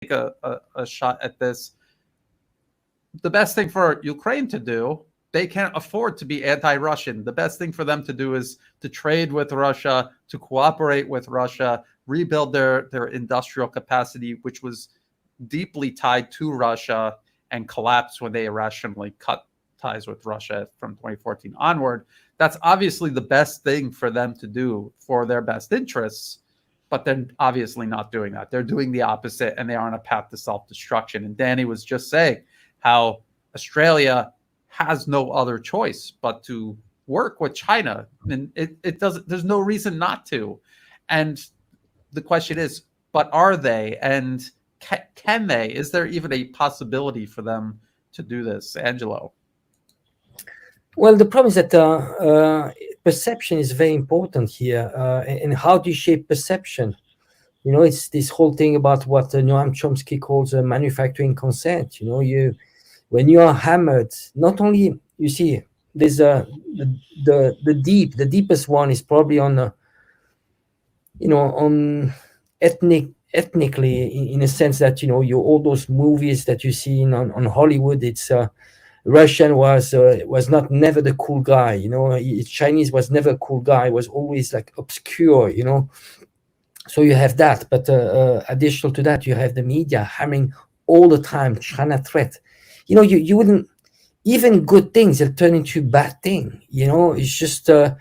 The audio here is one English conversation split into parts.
take a shot at this. The best thing for Ukraine to do, they can't afford to be anti-Russian. The best thing for them to do is to trade with Russia, to cooperate with Russia, rebuild their industrial capacity, which was deeply tied to Russia and collapsed when they irrationally cut ties with Russia from 2014 onward. That's obviously the best thing for them to do for their best interests, but they're obviously not doing that. They're doing the opposite, and they are on a path to self-destruction. And Danny was just saying how Australia has no other choice but to work with China, and it doesn't. There's no reason not to. And the question is, but are they? And can they? Is there even a possibility for them to do this, Angelo? Well, the problem is that perception is very important here. And how do you shape perception? You know, it's this whole thing about what Noam Chomsky calls manufacturing consent. You know, when you are hammered, not only, you see, there's the deepest one is probably on, on ethnically, in a sense that, all those movies that you see on Hollywood, it's Russian was never the cool guy, Chinese was never a cool guy, was always like obscure, so you have that. But additional to that, you have the media hammering all the time China threat. You wouldn't, even good things that turn into bad thing, it's just the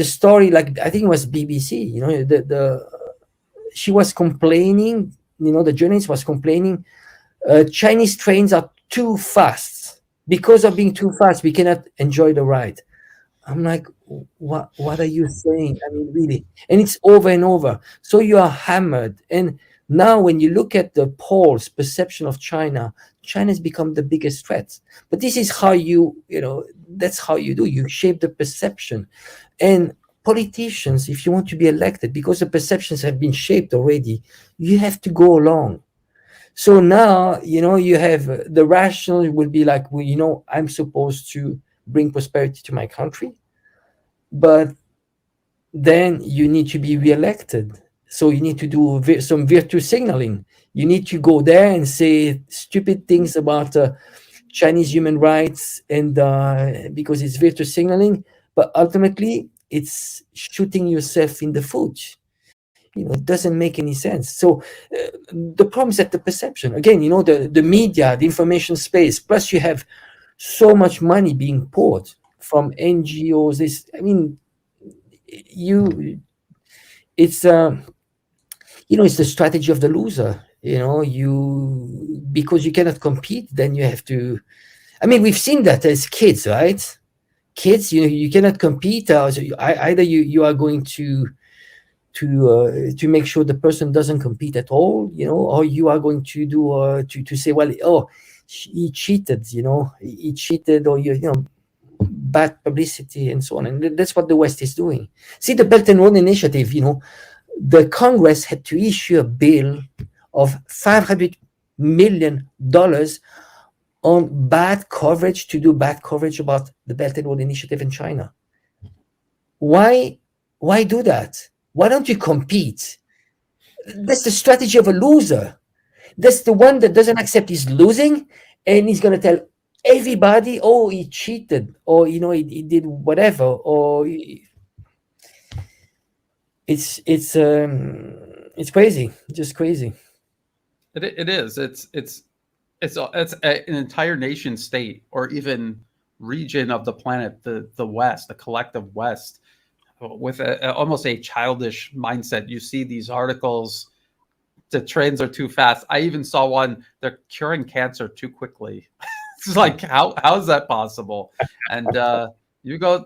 story, like I think it was BBC, she was complaining, the journalist was complaining, Chinese trains are too fast. Because of being too fast, we cannot enjoy the ride. I'm like, what are you saying? I mean, really? And it's over and over. So you are hammered. And now when you look at the polls, perception of China has become the biggest threat. But this is how that's how you do. You shape the perception. And politicians, if you want to be elected, because the perceptions have been shaped already, you have to go along. So now, you have the rational will be like, well, I'm supposed to bring prosperity to my country, but then you need to be reelected. So you need to do some virtue signaling. You need to go there and say stupid things about Chinese human rights, and because it's virtue signaling, but ultimately it's shooting yourself in the foot. It doesn't make any sense. So the problem is that the perception, again, the media, the information space, plus you have so much money being poured from NGOs. It's the strategy of the loser. Because you cannot compete, then you have to. We've seen that as kids, right? Kids, you cannot compete. Either you are going to make sure the person doesn't compete at all, or you are going to do to say, well, he cheated, he cheated, or bad publicity and so on. And that's what the West is doing. See, the Belt and Road Initiative, the Congress had to issue a bill of $500 million on bad coverage, to do bad coverage about the Belt and Road Initiative in China. Why do that? Why don't you compete? That's the strategy of a loser. That's the one that doesn't accept he's losing, and he's going to tell everybody, oh, he cheated, or he did whatever, or it's crazy, just crazy. It is. It's an entire nation state, or even region of the planet, the West, the collective West, with almost a childish mindset. You see these articles, the trains are too fast. I even saw one, they're curing cancer too quickly. It's like, how is that possible? And you go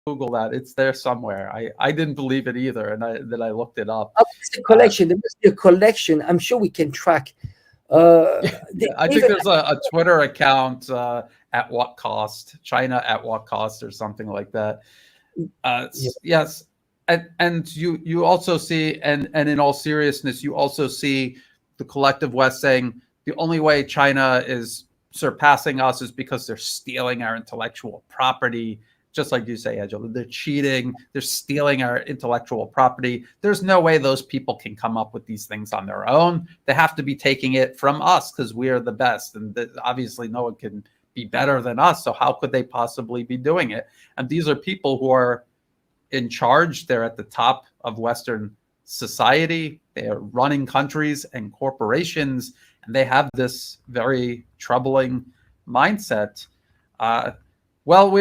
Google that. It's there somewhere. I didn't believe it either, and then I looked it up. It's a collection. There must be a collection. I'm sure we can track. I think there's a Twitter account, at what cost, China at what cost, or something like that. Yes, and you also see, and in all seriousness, you also see the collective West saying the only way China is surpassing us is because they're stealing our intellectual property, just like you say, Angela, they're cheating, they're stealing our intellectual property. There's no way those people can come up with these things on their own. They have to be taking it from us because we are the best. And obviously no one can be better than us. So how could they possibly be doing it? And these are people who are in charge. They're at the top of Western society. They are running countries and corporations, and they have this very troubling mindset. Well,